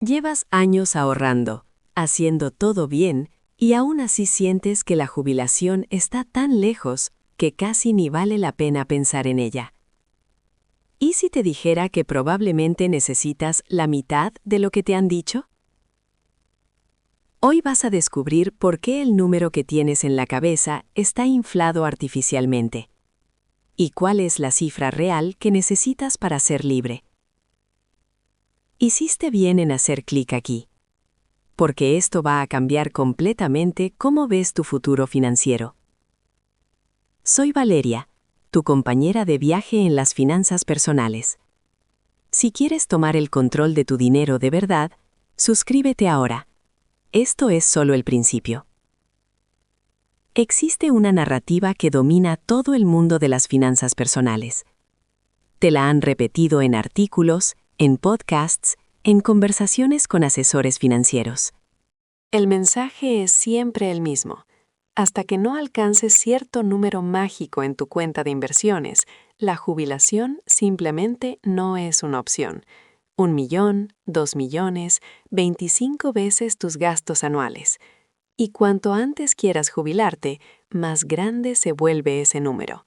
Llevas años ahorrando, haciendo todo bien, y aún así sientes que la jubilación está tan lejos que casi ni vale la pena pensar en ella. ¿Y si te dijera que probablemente necesitas la mitad de lo que te han dicho? Hoy vas a descubrir por qué el número que tienes en la cabeza está inflado artificialmente y cuál es la cifra real que necesitas para ser libre. Hiciste bien en hacer clic aquí, porque esto va a cambiar completamente cómo ves tu futuro financiero. Soy Valeria, tu compañera de viaje en las finanzas personales. Si quieres tomar el control de tu dinero de verdad, suscríbete ahora. Esto es solo el principio. Existe una narrativa que domina todo el mundo de las finanzas personales. Te la han repetido en artículos, en podcasts, en conversaciones con asesores financieros. El mensaje es siempre el mismo. Hasta que no alcances cierto número mágico en tu cuenta de inversiones, la jubilación simplemente no es una opción. 1 millón, 2 millones, 25 veces tus gastos anuales. Y cuanto antes quieras jubilarte, más grande se vuelve ese número.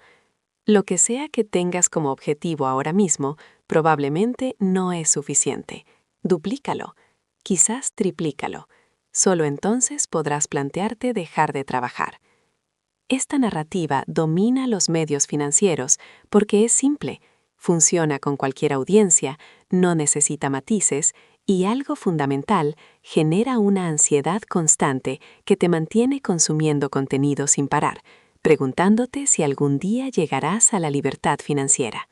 Lo que sea que tengas como objetivo ahora mismo, probablemente no es suficiente. Duplícalo, quizás triplícalo. Solo entonces podrás plantearte dejar de trabajar. Esta narrativa domina los medios financieros porque es simple, funciona con cualquier audiencia, no necesita matices y algo fundamental, genera una ansiedad constante que te mantiene consumiendo contenido sin parar, preguntándote si algún día llegarás a la libertad financiera.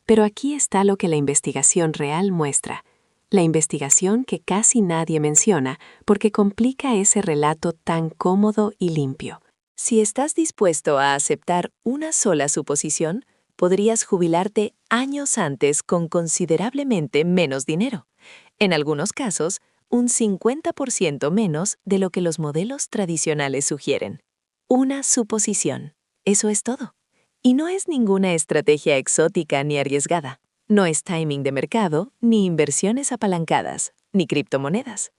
Pero aquí está lo que la investigación real muestra. La investigación que casi nadie menciona porque complica ese relato tan cómodo y limpio. Si estás dispuesto a aceptar una sola suposición, podrías jubilarte años antes con considerablemente menos dinero. En algunos casos, un 50% menos de lo que los modelos tradicionales sugieren. Una suposición. Eso es todo. Y no es ninguna estrategia exótica ni arriesgada. No es timing de mercado, ni inversiones apalancadas, ni criptomonedas.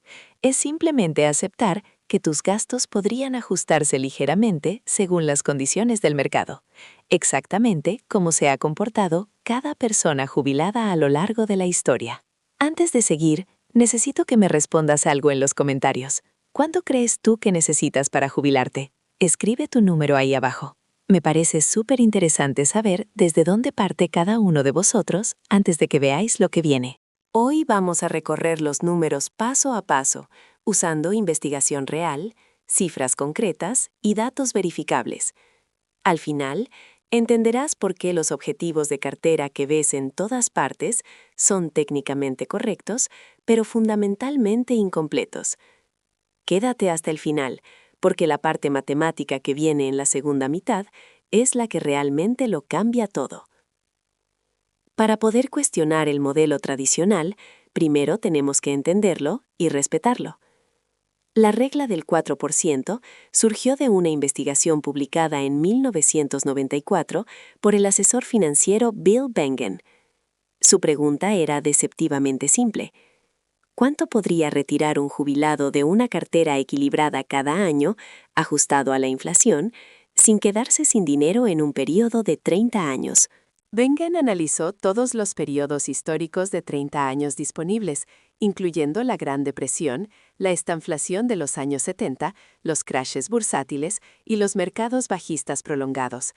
Es simplemente aceptar que tus gastos podrían ajustarse ligeramente según las condiciones del mercado, exactamente como se ha comportado cada persona jubilada a lo largo de la historia. Antes de seguir, necesito que me respondas algo en los comentarios. ¿Cuánto crees tú que necesitas para jubilarte? Escribe tu número ahí abajo. Me parece súper interesante saber desde dónde parte cada uno de vosotros antes de que veáis lo que viene. Hoy vamos a recorrer los números paso a paso, usando investigación real, cifras concretas y datos verificables. Al final, entenderás por qué los objetivos de cartera que ves en todas partes son técnicamente correctos, pero fundamentalmente incompletos. Quédate hasta el final, porque la parte matemática que viene en la segunda mitad es la que realmente lo cambia todo. Para poder cuestionar el modelo tradicional, primero tenemos que entenderlo y respetarlo. La regla del 4% surgió de una investigación publicada en 1994 por el asesor financiero Bill Bengen. Su pregunta era deceptivamente simple. ¿Cuánto podría retirar un jubilado de una cartera equilibrada cada año, ajustado a la inflación, sin quedarse sin dinero en un periodo de 30 años? Bengen analizó todos los periodos históricos de 30 años disponibles, incluyendo la Gran Depresión, la estanflación de los años 70, los crashes bursátiles y los mercados bajistas prolongados.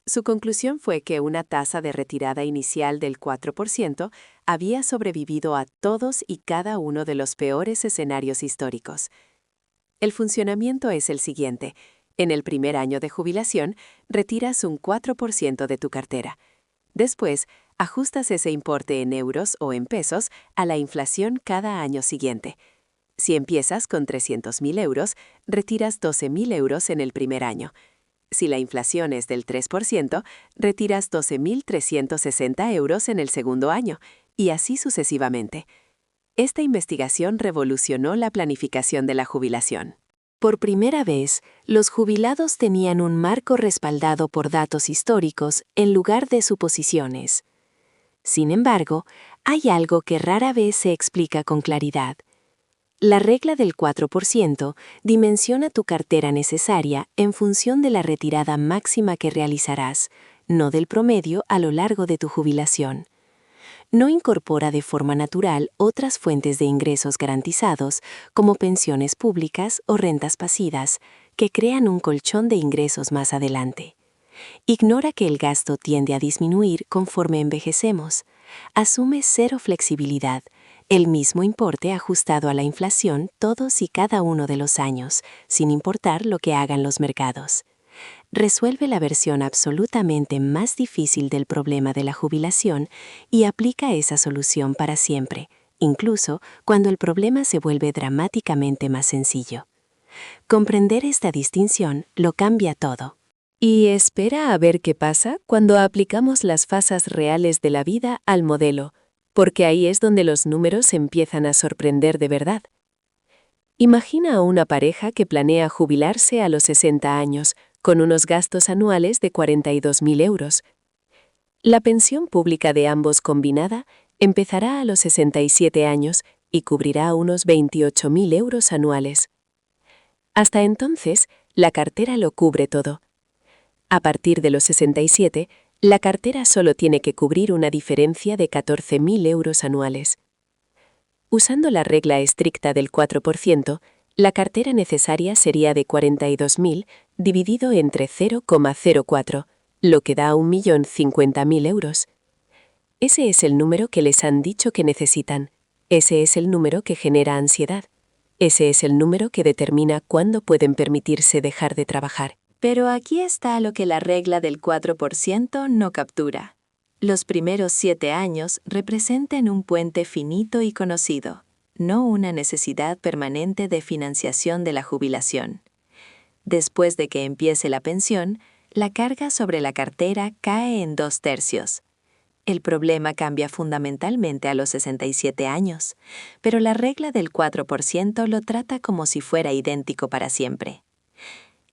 Su conclusión fue que una tasa de retirada inicial del 4% había sobrevivido a todos y cada uno de los peores escenarios históricos. El funcionamiento es el siguiente. En el primer año de jubilación, retiras un 4% de tu cartera. Después, ajustas ese importe en euros o en pesos a la inflación cada año siguiente. Si empiezas con 300.000 euros, retiras 12.000 euros en el primer año. Si la inflación es del 3%, retiras 12.360 euros en el segundo año, y así sucesivamente. Esta investigación revolucionó la planificación de la jubilación. Por primera vez, los jubilados tenían un marco respaldado por datos históricos en lugar de suposiciones. Sin embargo, hay algo que rara vez se explica con claridad. La regla del 4% dimensiona tu cartera necesaria en función de la retirada máxima que realizarás, no del promedio a lo largo de tu jubilación. No incorpora de forma natural otras fuentes de ingresos garantizados, como pensiones públicas o rentas pasivas, que crean un colchón de ingresos más adelante. Ignora que el gasto tiende a disminuir conforme envejecemos. Asume cero flexibilidad, el mismo importe ajustado a la inflación todos y cada uno de los años, sin importar lo que hagan los mercados. Resuelve la versión absolutamente más difícil del problema de la jubilación y aplica esa solución para siempre, incluso cuando el problema se vuelve dramáticamente más sencillo. Comprender esta distinción lo cambia todo. Y espera a ver qué pasa cuando aplicamos las fases reales de la vida al modelo, porque ahí es donde los números empiezan a sorprender de verdad. Imagina a una pareja que planea jubilarse a los 60 años, con unos gastos anuales de 42.000 euros. La pensión pública de ambos combinada empezará a los 67 años y cubrirá unos 28.000 euros anuales. Hasta entonces, la cartera lo cubre todo. A partir de los 67, la cartera solo tiene que cubrir una diferencia de 14.000 euros anuales. Usando la regla estricta del 4%, la cartera necesaria sería de 42.000 dividido entre 0,04, lo que da 1.050.000 euros. Ese es el número que les han dicho que necesitan. Ese es el número que genera ansiedad. Ese es el número que determina cuándo pueden permitirse dejar de trabajar. Pero aquí está lo que la regla del 4% no captura. Los primeros 7 años representan un puente finito y conocido, no una necesidad permanente de financiación de la jubilación. Después de que empiece la pensión, la carga sobre la cartera cae en 2/3. El problema cambia fundamentalmente a los 67 años, pero la regla del 4% lo trata como si fuera idéntico para siempre.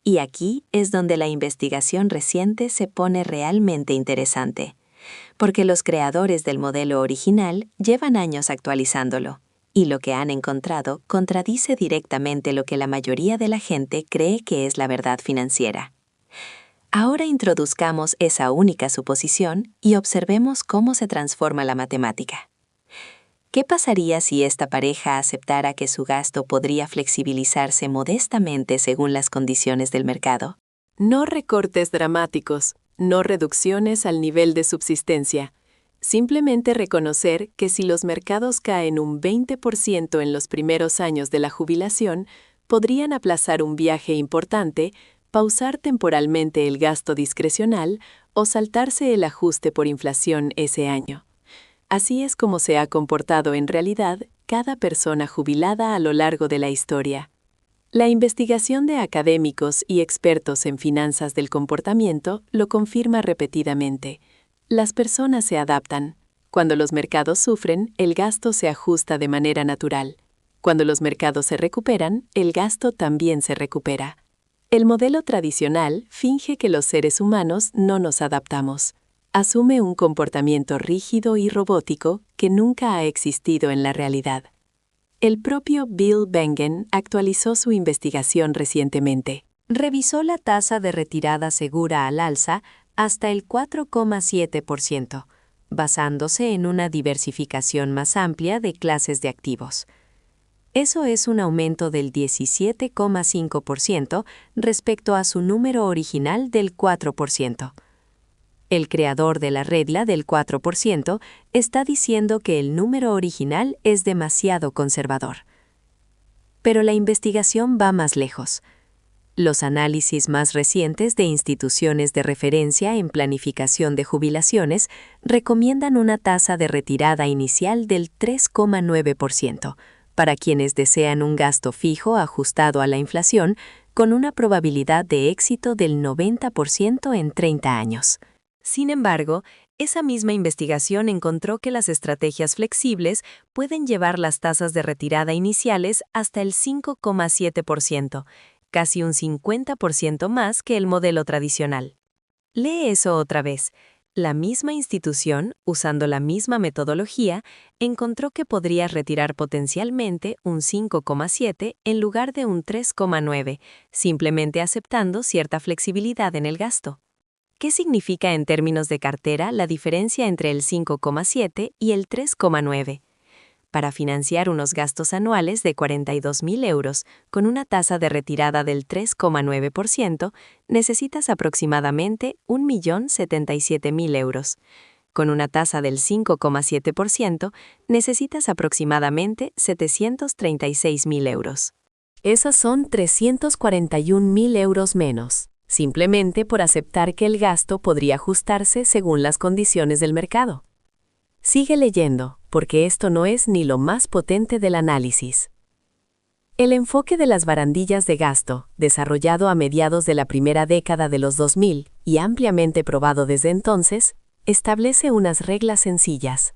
Y aquí es donde la investigación reciente se pone realmente interesante, porque los creadores del modelo original llevan años actualizándolo, y lo que han encontrado contradice directamente lo que la mayoría de la gente cree que es la verdad financiera. Ahora introduzcamos esa única suposición y observemos cómo se transforma la matemática. ¿Qué pasaría si esta pareja aceptara que su gasto podría flexibilizarse modestamente según las condiciones del mercado? No recortes dramáticos, no reducciones al nivel de subsistencia. Simplemente reconocer que si los mercados caen un 20% en los primeros años de la jubilación, podrían aplazar un viaje importante, pausar temporalmente el gasto discrecional o saltarse el ajuste por inflación ese año. Así es como se ha comportado en realidad cada persona jubilada a lo largo de la historia. La investigación de académicos y expertos en finanzas del comportamiento lo confirma repetidamente. Las personas se adaptan. Cuando los mercados sufren, el gasto se ajusta de manera natural. Cuando los mercados se recuperan, el gasto también se recupera. El modelo tradicional finge que los seres humanos no nos adaptamos. Asume un comportamiento rígido y robótico que nunca ha existido en la realidad. El propio Bill Bengen actualizó su investigación recientemente. Revisó la tasa de retirada segura al alza hasta el 4,7%, basándose en una diversificación más amplia de clases de activos. Eso es un aumento del 17,5% respecto a su número original del 4%. El creador de la regla del 4% está diciendo que el número original es demasiado conservador. Pero la investigación va más lejos. Los análisis más recientes de instituciones de referencia en planificación de jubilaciones recomiendan una tasa de retirada inicial del 3,9% para quienes desean un gasto fijo ajustado a la inflación con una probabilidad de éxito del 90% en 30 años. Sin embargo, esa misma investigación encontró que las estrategias flexibles pueden llevar las tasas de retirada iniciales hasta el 5,7%, casi un 50% más que el modelo tradicional. Lee eso otra vez. La misma institución, usando la misma metodología, encontró que podrías retirar potencialmente un 5,7 en lugar de un 3,9, simplemente aceptando cierta flexibilidad en el gasto. ¿Qué significa en términos de cartera la diferencia entre el 5,7 y el 3,9? Para financiar unos gastos anuales de 42.000 euros con una tasa de retirada del 3,9%, necesitas aproximadamente 1.077.000 euros. Con una tasa del 5,7%, necesitas aproximadamente 736.000 euros. Esas son 341.000 euros menos, simplemente por aceptar que el gasto podría ajustarse según las condiciones del mercado. Sigue leyendo, porque esto no es ni lo más potente del análisis. El enfoque de las barandillas de gasto, desarrollado a mediados de la primera década de los 2000 y ampliamente probado desde entonces, establece unas reglas sencillas.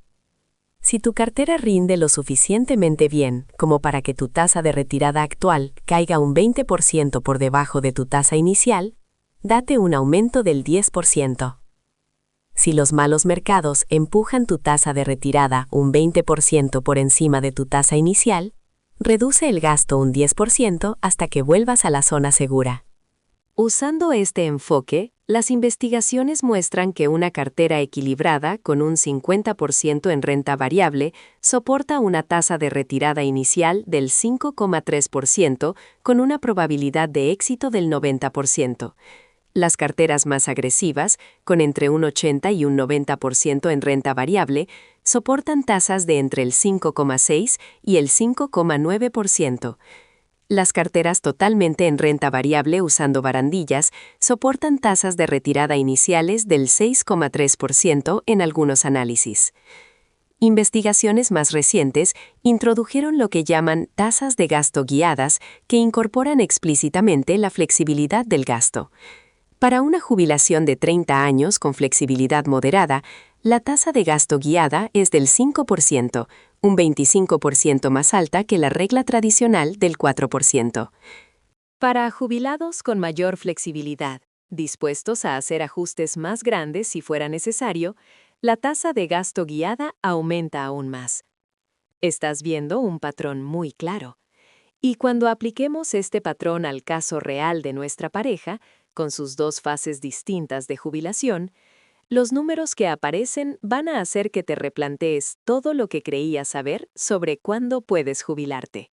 Si tu cartera rinde lo suficientemente bien como para que tu tasa de retirada actual caiga un 20% por debajo de tu tasa inicial, date un aumento del 10%. Si los malos mercados empujan tu tasa de retirada un 20% por encima de tu tasa inicial, reduce el gasto un 10% hasta que vuelvas a la zona segura. Usando este enfoque, las investigaciones muestran que una cartera equilibrada con un 50% en renta variable soporta una tasa de retirada inicial del 5,3% con una probabilidad de éxito del 90%. Las carteras más agresivas, con entre un 80 y un 90% en renta variable, soportan tasas de entre el 5,6 y el 5,9%. Las carteras totalmente en renta variable usando barandillas soportan tasas de retirada iniciales del 6,3% en algunos análisis. Investigaciones más recientes introdujeron lo que llaman tasas de gasto guiadas que incorporan explícitamente la flexibilidad del gasto. Para una jubilación de 30 años con flexibilidad moderada, la tasa de gasto guiada es del 5%, un 25% más alta que la regla tradicional del 4%. Para jubilados con mayor flexibilidad, dispuestos a hacer ajustes más grandes si fuera necesario, la tasa de gasto guiada aumenta aún más. Estás viendo un patrón muy claro. Y cuando apliquemos este patrón al caso real de nuestra pareja, con sus dos fases distintas de jubilación, los números que aparecen van a hacer que te replantees todo lo que creías saber sobre cuándo puedes jubilarte.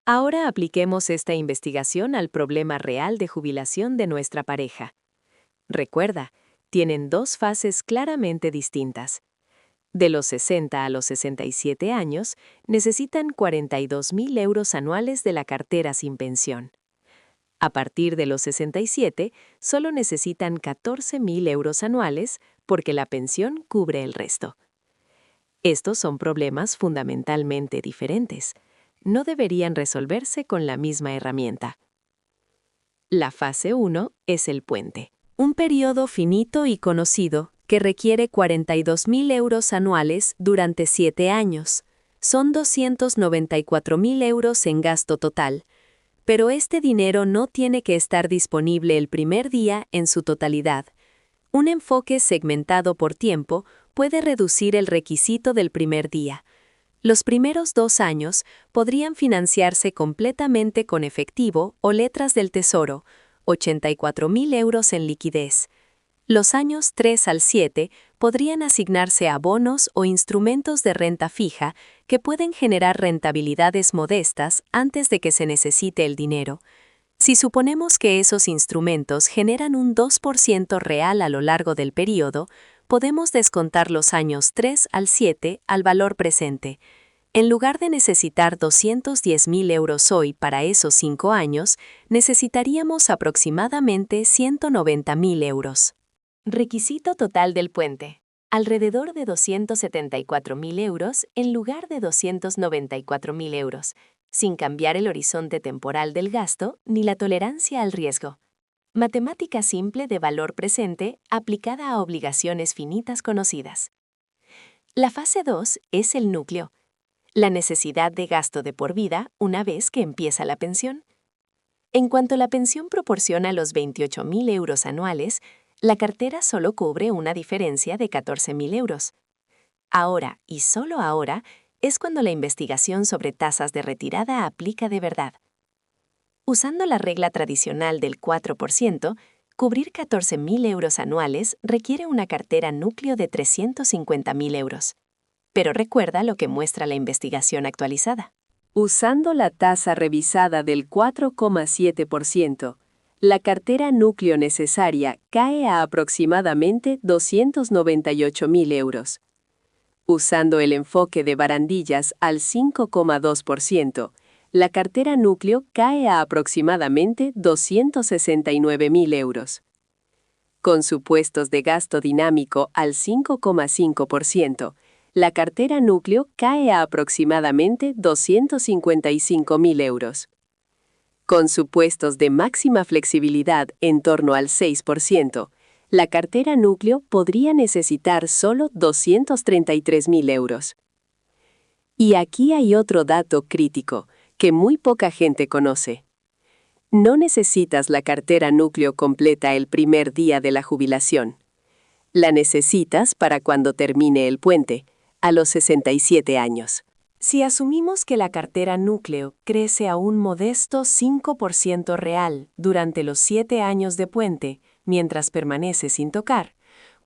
Ahora apliquemos esta investigación al problema real de jubilación de nuestra pareja. Recuerda, tienen dos fases claramente distintas. De los 60 a los 67 años, necesitan 42.000 euros anuales de la cartera sin pensión. A partir de los 67, solo necesitan 14.000 euros anuales porque la pensión cubre el resto. Estos son problemas fundamentalmente diferentes. No deberían resolverse con la misma herramienta. La fase 1 es el puente, un periodo finito y conocido que requiere 42.000 euros anuales durante 7 años. Son 294.000 euros en gasto total. Pero este dinero no tiene que estar disponible el primer día en su totalidad. Un enfoque segmentado por tiempo puede reducir el requisito del primer día. Los primeros 2 años podrían financiarse completamente con efectivo o letras del tesoro, 84.000 euros en liquidez. Los años 3 al 7 podrían asignarse a bonos o instrumentos de renta fija que pueden generar rentabilidades modestas antes de que se necesite el dinero. Si suponemos que esos instrumentos generan un 2% real a lo largo del periodo, podemos descontar los años 3 al 7 al valor presente. En lugar de necesitar 210.000 euros hoy para esos 5 años, necesitaríamos aproximadamente 190.000 euros. Requisito total del puente. Alrededor de 274.000 euros en lugar de 294.000 euros, sin cambiar el horizonte temporal del gasto ni la tolerancia al riesgo. Matemática simple de valor presente aplicada a obligaciones finitas conocidas. La fase 2 es el núcleo. La necesidad de gasto de por vida una vez que empieza la pensión. En cuanto la pensión proporciona los 28.000 euros anuales, La cartera solo cubre una diferencia de 14.000 euros. Ahora, y solo ahora, es cuando la investigación sobre tasas de retirada aplica de verdad. Usando la regla tradicional del 4%, cubrir 14.000 euros anuales requiere una cartera núcleo de 350.000 euros. Pero recuerda lo que muestra la investigación actualizada. Usando la tasa revisada del 4,7%, la cartera núcleo necesaria cae a aproximadamente 298.000 euros. Usando el enfoque de barandillas al 5,2%, la cartera núcleo cae a aproximadamente 269.000 euros. Con supuestos de gasto dinámico al 5,5%, la cartera núcleo cae a aproximadamente 255.000 euros. Con supuestos de máxima flexibilidad en torno al 6%, la cartera núcleo podría necesitar solo 233.000 euros. Y aquí hay otro dato crítico que muy poca gente conoce. No necesitas la cartera núcleo completa el primer día de la jubilación. La necesitas para cuando termine el puente, a los 67 años. Si asumimos que la cartera núcleo crece a un modesto 5% real durante los 7 años de puente, mientras permanece sin tocar,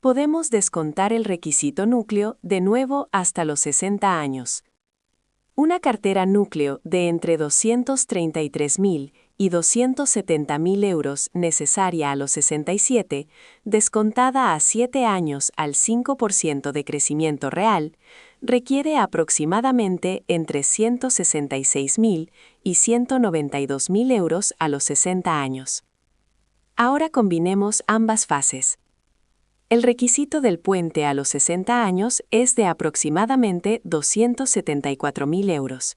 podemos descontar el requisito núcleo de nuevo hasta los 60 años. Una cartera núcleo de entre 233.000 y 270.000 euros necesaria a los 67, descontada a 7 años al 5% de crecimiento real, requiere aproximadamente entre 166.000 y 192.000 euros a los 60 años. Ahora combinemos ambas fases. El requisito del puente a los 60 años es de aproximadamente 274.000 euros.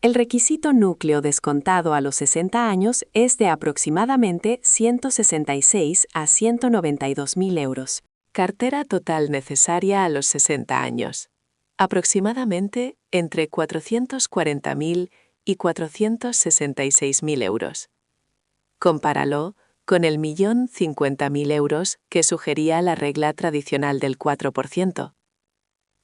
El requisito núcleo descontado a los 60 años es de aproximadamente 166 a 192.000 euros. Cartera total necesaria a los 60 años. Aproximadamente entre 440.000 y 466.000 euros. Compáralo con el 1.050.000 euros que sugería la regla tradicional del 4%.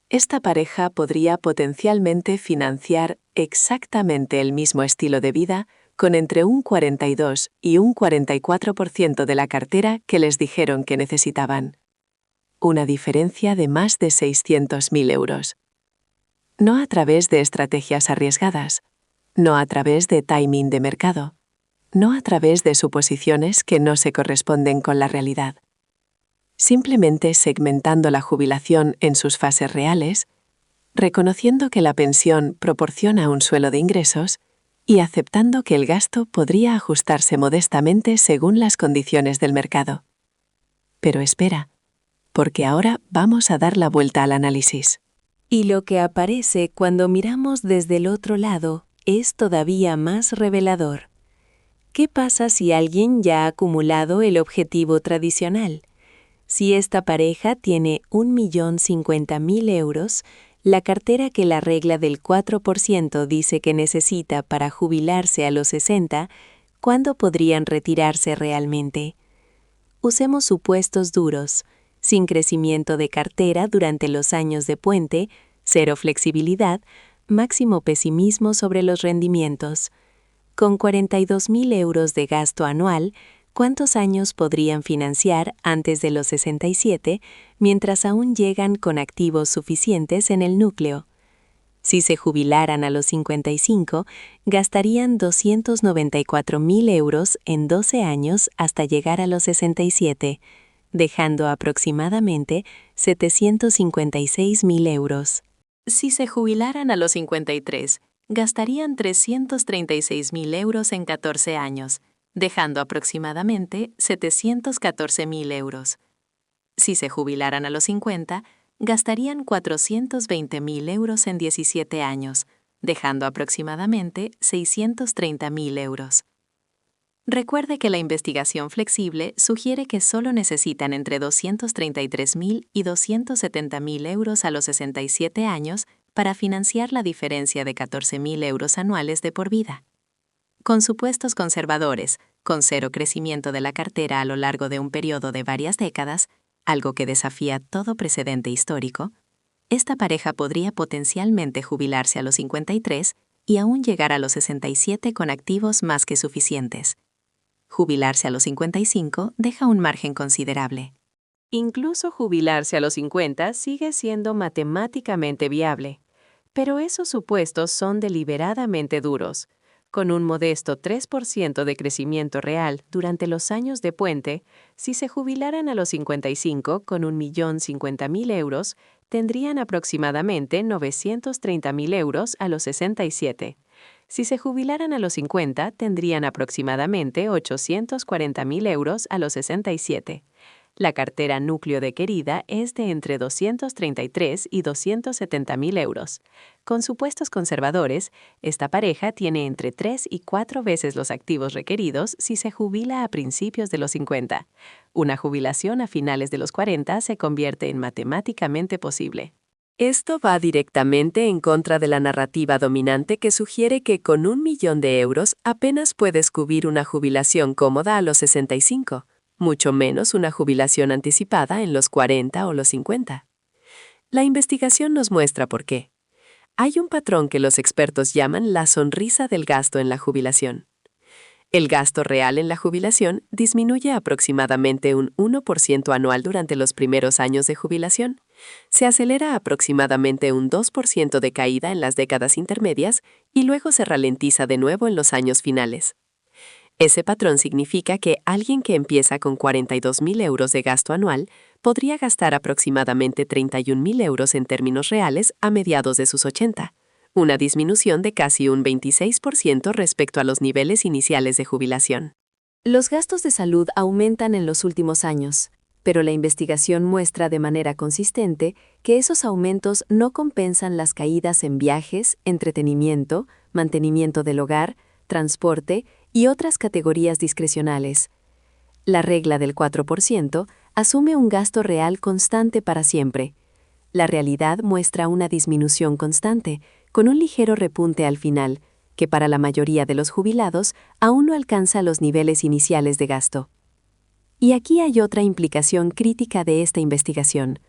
Esta pareja podría potencialmente financiar exactamente el mismo estilo de vida con entre un 42 y un 44% de la cartera que les dijeron que necesitaban. Una diferencia de más de 600.000 euros. No a través de estrategias arriesgadas, no a través de timing de mercado, no a través de suposiciones que no se corresponden con la realidad. Simplemente segmentando la jubilación en sus fases reales, reconociendo que la pensión proporciona un suelo de ingresos y aceptando que el gasto podría ajustarse modestamente según las condiciones del mercado. Pero espera, porque ahora vamos a dar la vuelta al análisis. Y lo que aparece cuando miramos desde el otro lado es todavía más revelador. ¿Qué pasa si alguien ya ha acumulado el objetivo tradicional? Si esta pareja tiene 1.050.000 euros, la cartera que la regla del 4% dice que necesita para jubilarse a los 60, ¿cuándo podrían retirarse realmente? Usemos supuestos duros, sin crecimiento de cartera durante los años de puente, cero flexibilidad, máximo pesimismo sobre los rendimientos. Con 42.000 euros de gasto anual, ¿cuántos años podrían financiar antes de los 67, mientras aún llegan con activos suficientes en el núcleo? Si se jubilaran a los 55, gastarían 294.000 euros en 12 años hasta llegar a los 67, dejando aproximadamente 756.000 euros. Si se jubilaran a los 53, gastarían 336.000 euros en 14 años, dejando aproximadamente 714.000 euros. Si se jubilaran a los 50, gastarían 420.000 euros en 17 años, dejando aproximadamente 630.000 euros. Recuerde que la investigación flexible sugiere que solo necesitan entre 233.000 y 270.000 euros a los 67 años para financiar la diferencia de 14.000 euros anuales de por vida. Con supuestos conservadores, con cero crecimiento de la cartera a lo largo de un periodo de varias décadas, algo que desafía todo precedente histórico, esta pareja podría potencialmente jubilarse a los 53 y aún llegar a los 67 con activos más que suficientes. Jubilarse a los 55 deja un margen considerable. Incluso jubilarse a los 50 sigue siendo matemáticamente viable, pero esos supuestos son deliberadamente duros. Con un modesto 3% de crecimiento real durante los años de puente, si se jubilaran a los 55 con 1.050.000 euros, tendrían aproximadamente 930.000 euros a los 67. Si se jubilaran a los 50, tendrían aproximadamente 840.000 euros a los 67. La cartera núcleo de Querida es de entre 233 y 270.000 euros. Con supuestos conservadores, esta pareja tiene entre 3 y 4 veces los activos requeridos si se jubila a principios de los 50. Una jubilación a finales de los 40 se convierte en matemáticamente posible. Esto va directamente en contra de la narrativa dominante que sugiere que con 1.000.000 de euros apenas puedes cubrir una jubilación cómoda a los 65. Mucho menos una jubilación anticipada en los 40 o los 50. La investigación nos muestra por qué. Hay un patrón que los expertos llaman la sonrisa del gasto en la jubilación. El gasto real en la jubilación disminuye aproximadamente un 1% anual durante los primeros años de jubilación. Se acelera aproximadamente un 2% de caída en las décadas intermedias y luego se ralentiza de nuevo en los años finales. Ese patrón significa que alguien que empieza con 42.000 euros de gasto anual podría gastar aproximadamente 31.000 euros en términos reales a mediados de sus 80, una disminución de casi un 26% respecto a los niveles iniciales de jubilación. Los gastos de salud aumentan en los últimos años, pero la investigación muestra de manera consistente que esos aumentos no compensan las caídas en viajes, entretenimiento, mantenimiento del hogar, transporte y otras categorías discrecionales. La regla del 4% asume un gasto real constante para siempre. La realidad muestra una disminución constante, con un ligero repunte al final, que para la mayoría de los jubilados aún no alcanza los niveles iniciales de gasto. Y aquí hay otra implicación crítica de esta investigación.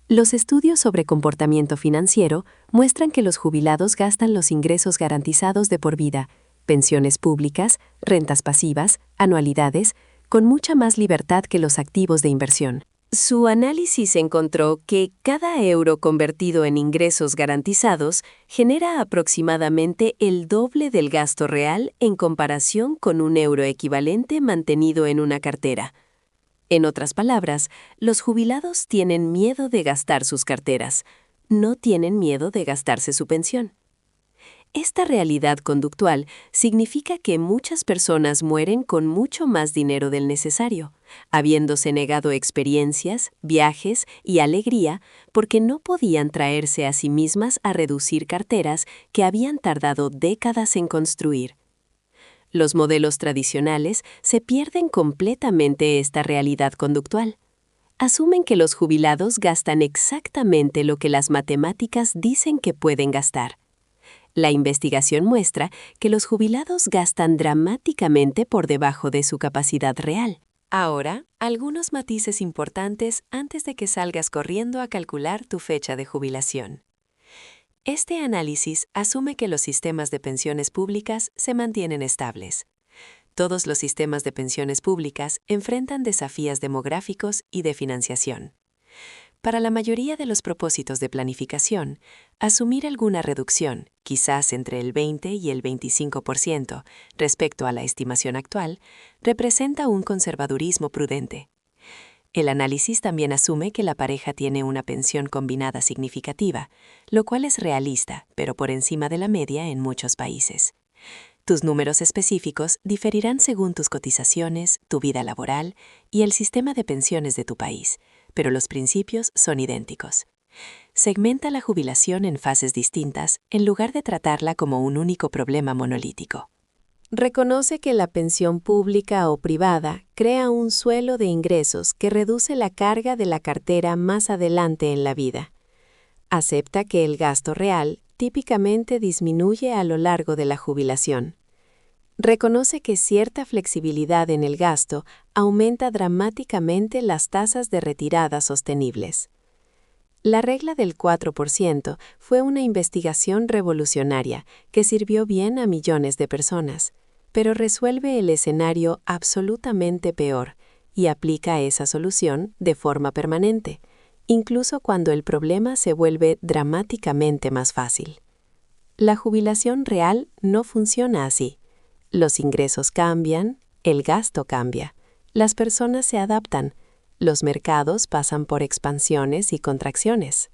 Los estudios sobre comportamiento financiero muestran que los jubilados gastan los ingresos garantizados de por vida, pensiones públicas, rentas pasivas, anualidades, con mucha más libertad que los activos de inversión. Su análisis encontró que cada euro convertido en ingresos garantizados genera aproximadamente el doble del gasto real en comparación con un euro equivalente mantenido en una cartera. En otras palabras, los jubilados tienen miedo de gastar sus carteras, no tienen miedo de gastarse su pensión. Esta realidad conductual significa que muchas personas mueren con mucho más dinero del necesario, habiéndose negado experiencias, viajes y alegría porque no podían traerse a sí mismas a reducir carteras que habían tardado décadas en construir. Los modelos tradicionales se pierden completamente esta realidad conductual. Asumen que los jubilados gastan exactamente lo que las matemáticas dicen que pueden gastar. La investigación muestra que los jubilados gastan dramáticamente por debajo de su capacidad real. Ahora, algunos matices importantes antes de que salgas corriendo a calcular tu fecha de jubilación. Este análisis asume que los sistemas de pensiones públicas se mantienen estables. Todos los sistemas de pensiones públicas enfrentan desafíos demográficos y de financiación. Para la mayoría de los propósitos de planificación, asumir alguna reducción, quizás entre el 20 y el 25% respecto a la estimación actual, representa un conservadurismo prudente. El análisis también asume que la pareja tiene una pensión combinada significativa, lo cual es realista, pero por encima de la media en muchos países. Tus números específicos diferirán según tus cotizaciones, tu vida laboral y el sistema de pensiones de tu país, pero los principios son idénticos. Segmenta la jubilación en fases distintas en lugar de tratarla como un único problema monolítico. Reconoce que la pensión pública o privada crea un suelo de ingresos que reduce la carga de la cartera más adelante en la vida. Acepta que el gasto real típicamente disminuye a lo largo de la jubilación. Reconoce que cierta flexibilidad en el gasto aumenta dramáticamente las tasas de retirada sostenibles. La regla del 4% fue una investigación revolucionaria que sirvió bien a millones de personas, pero resuelve el escenario absolutamente peor y aplica esa solución de forma permanente, incluso cuando el problema se vuelve dramáticamente más fácil. La jubilación real no funciona así. Los ingresos cambian, el gasto cambia, las personas se adaptan, los mercados pasan por expansiones y contracciones.